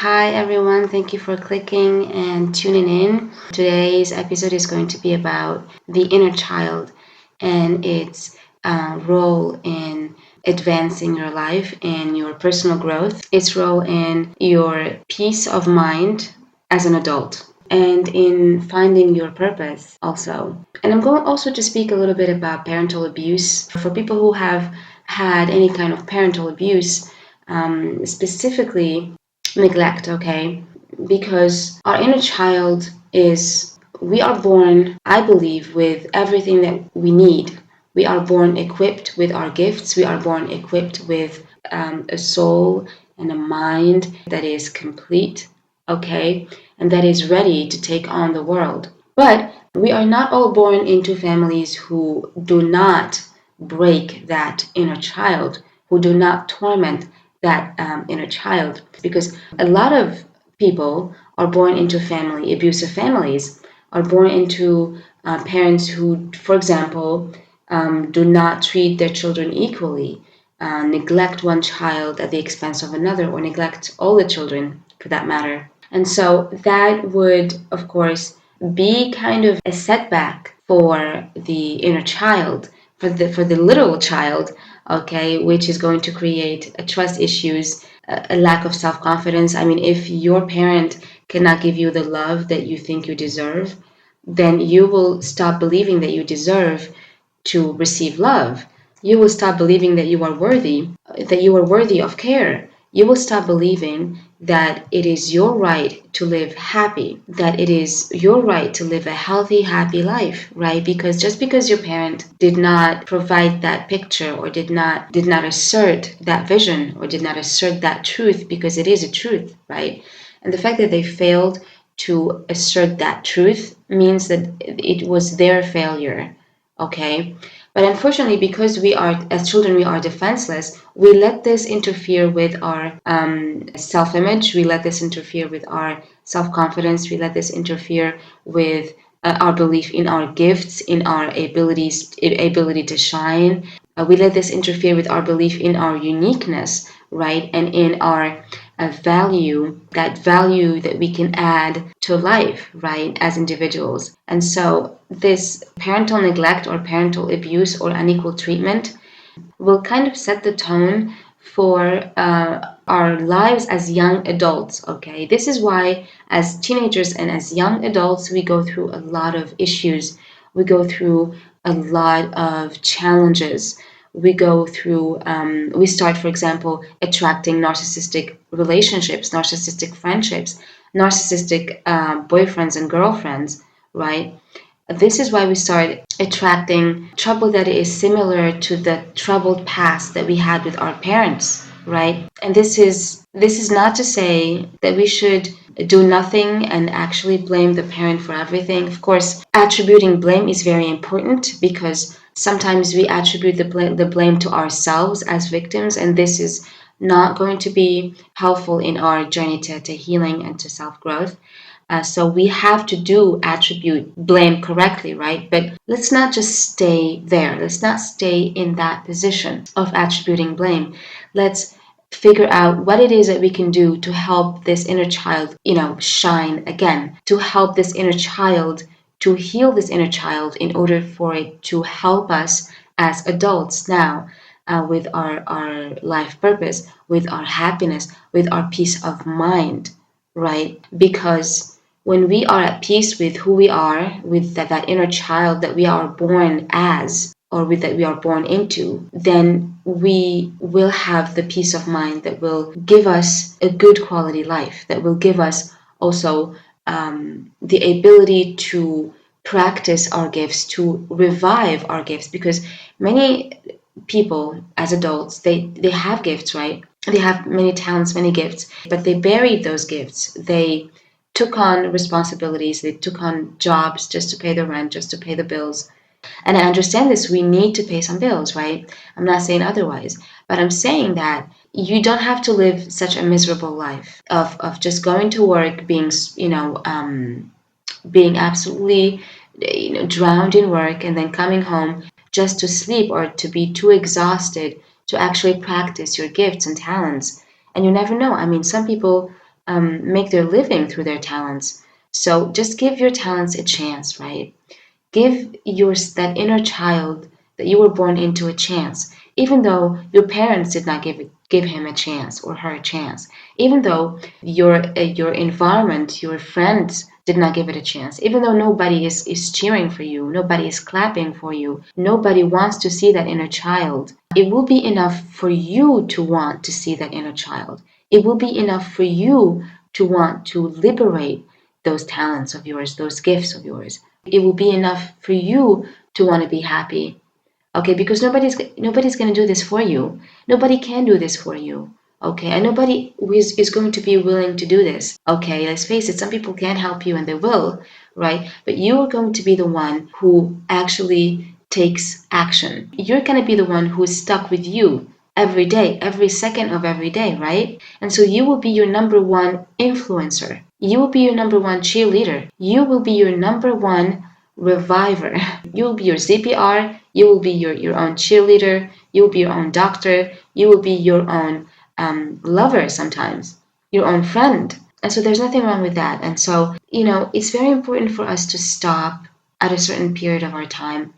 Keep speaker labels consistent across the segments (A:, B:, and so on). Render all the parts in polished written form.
A: Hi everyone, thank you for clicking and tuning in. Today's episode is going to be about the inner child and its role in advancing your life and your personal growth, its role in your peace of mind as an adult, and in finding your purpose also. And I'm going also to speak a little bit about parental abuse for people who have had any kind of parental abuse, specifically neglect, okay? Because our inner child we are born, I believe, with everything that we need. We are born equipped with our gifts. We are born equipped with a soul and a mind that is complete, okay? And that is ready to take on the world. But we are not all born into families who do not break that inner child, who do not torment that inner child, because a lot of people are born into abusive families, are born into parents who, for example, do not treat their children equally, neglect one child at the expense of another, or neglect all the children for that matter. And so that would, of course, be kind of a setback for the inner child, for the literal child, okay, which is going to create trust issues, a lack of self-confidence. I mean, if your parent cannot give you the love that you think you deserve, then you will stop believing that you deserve to receive love. You will stop believing that you are worthy of care. You will stop believing that it is your right to live happy, that it is your right to live a healthy, happy life, right? Because just because your parent did not provide that picture, or did not assert that vision, or did not assert that truth, because it is a truth, right? And the fact that they failed to assert that truth means that it was their failure, okay? But unfortunately, because as children, we are defenseless, we let this interfere with our self-image, we let this interfere with our self-confidence, we let this interfere with our belief in our gifts, in our ability to shine. We let this interfere with our belief in our uniqueness, right? And in our value that we can add to life, right, as individuals. And so this parental neglect or parental abuse or unequal treatment will kind of set the tone for our lives as young adults, okay? This is why as teenagers and as young adults, we go through a lot of issues. We go through a lot of challenges. We start, for example, attracting narcissistic relationships, narcissistic friendships, narcissistic boyfriends and girlfriends, right? This is why we start attracting trouble that is similar to the troubled past that we had with our parents, right? And this is not to say that we should do nothing and actually blame the parent for everything. Of course, attributing blame is very important, because sometimes we attribute the blame to ourselves as victims, and this is not going to be helpful in our journey to healing and to self-growth. So we have to attribute blame correctly, right? But let's not just stay there. Let's not stay in that position of attributing blame. Let's figure out what it is that we can do to help this inner child, shine again, to help this inner child, to heal this inner child, in order for it to help us as adults now, with our life purpose, with our happiness, with our peace of mind, right? Because when we are at peace with who we are, with that inner child that we are born as, or with that we are born into, then we will have the peace of mind that will give us a good quality life, that will give us also the ability to practice our gifts, to revive our gifts. Because many people as adults, they have gifts, right? They have many talents, many gifts, but they buried those gifts. They took on responsibilities, they took on jobs just to pay the rent, just to pay the bills. And I understand this, we need to pay some bills, right? I'm not saying otherwise, but I'm saying that you don't have to live such a miserable life of just going to work, being absolutely, drowned in work, and then coming home just to sleep, or to be too exhausted to actually practice your gifts and talents. And you never know. I mean, some people make their living through their talents. So just give your talents a chance, right? Give that inner child that you were born into a chance, even though your parents did not give him a chance or her a chance, even though your environment, your friends did not give it a chance, even though nobody is cheering for you, nobody is clapping for you, nobody wants to see that inner child. It will be enough for you to want to see that inner child. It will be enough for you to want to liberate those talents of yours, those gifts of yours. It will be enough for you to want to be happy. Okay, because nobody's going to do this for you. Nobody can do this for you. Okay, and nobody is going to be willing to do this. Okay, let's face it, some people can help you and they will, right? But you are going to be the one who actually takes action. You're going to be the one who is stuck with you every day, every second of every day, right? And so you will be your number one influencer. You will be your number one cheerleader. You will be your number one reviver. You will be your CPR. You will be your own cheerleader. You will be your own doctor. You will be your own lover sometimes, your own friend. And so there's nothing wrong with that. And so, it's very important for us to stop at a certain period of our time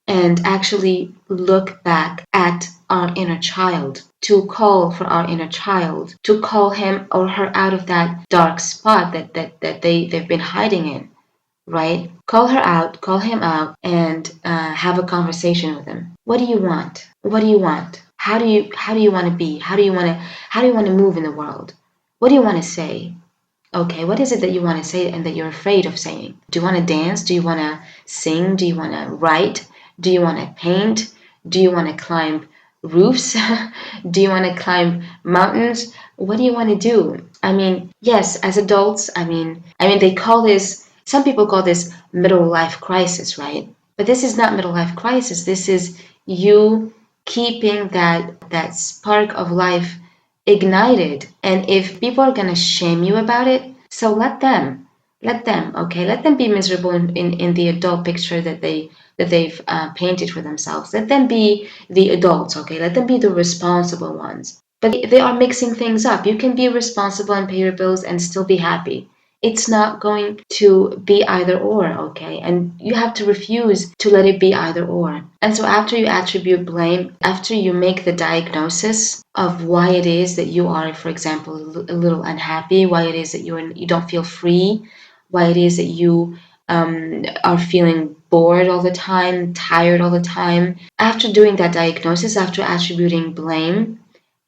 A: and actually look back at our inner child, to call for our inner child, to call him or her out of that dark spot that they've been hiding in, right? Call her out, call him out, and have a conversation with him. What do you want? What do you want? How do you want to be? How do you want to move in the world? What do you want to say? Okay, what is it that you want to say and that you're afraid of saying? Do you want to dance? Do you want to sing? Do you want to write? Do you want to paint? Do you want to climb roofs? Do you want to climb mountains? What do you want to do? I mean, yes, as adults, they call this, some people call this middle life crisis, right? But this is not middle life crisis. This is you keeping that spark of life ignited. And if people are going to shame you about it, so let them, okay, let them be miserable in the adult picture that they've painted for themselves. Let them be the adults, okay, let them be the responsible ones. But they are mixing things up. You can be responsible and pay your bills and still be happy. It's not going to be either or, okay? And you have to refuse to let it be either or. And so after you attribute blame, after you make the diagnosis of why it is that you are, for example, a little unhappy, why it is that you don't feel free, why it is that you are feeling bored all the time, tired all the time. After doing that diagnosis, after attributing blame,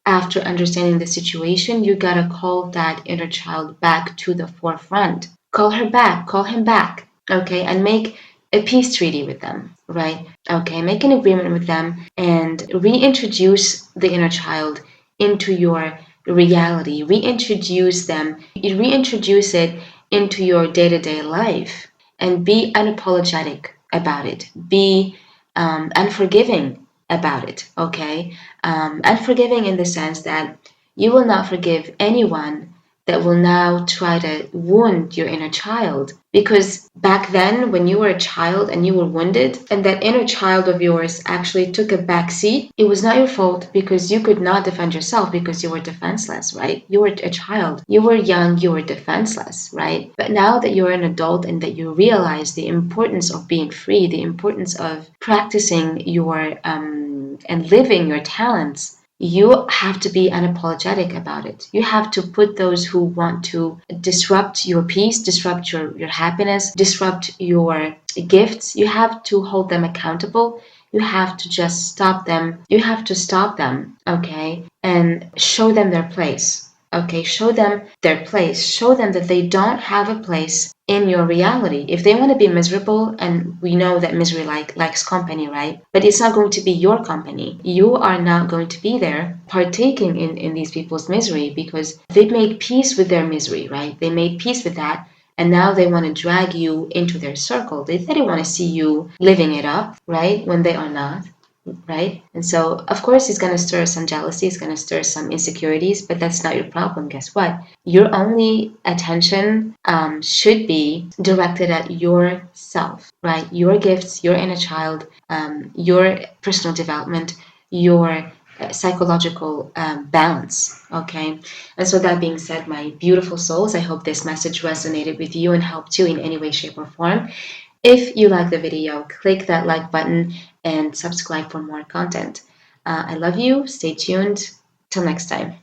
A: after understanding the situation, you gotta call that inner child back to the forefront. Call her back, call him back, okay, and make a peace treaty with them, right? Okay, make an agreement with them and reintroduce the inner child into your reality. Reintroduce it into your day to day life and be unapologetic about it. Be unforgiving about it, okay? Unforgiving in the sense that you will not forgive anyone that will now try to wound your inner child. Because back then, when you were a child and you were wounded, and that inner child of yours actually took a back seat, it was not your fault because you could not defend yourself because you were defenseless, right? You were a child. You were young, you were defenseless, right? But now that you're an adult and that you realize the importance of being free, the importance of practicing your and living your talents, you have to be unapologetic about it. You have to put those who want to disrupt your peace, disrupt your happiness, disrupt your gifts, you have to hold them accountable. You have to just stop them. You have to stop them, okay? And show them their place. Okay, show them their place. Show them that they don't have a place in your reality. If they want to be miserable, and we know that misery likes company, right? But it's not going to be your company. You are not going to be there partaking in these people's misery because they made peace with their misery, right? They made peace with that. And now they want to drag you into their circle. They didn't want to see you living it up, right? When they are not, right? And so, of course, it's going to stir some jealousy, it's going to stir some insecurities, but that's not your problem. Guess what? Your only attention should be directed at yourself, right? Your gifts, your inner child, your personal development, your psychological balance. Okay, and so that being said, my beautiful souls, I hope this message resonated with you and helped you in any way, shape, or form. If you like the video, click that like button and subscribe for more content. I love you. Stay tuned. Till next time.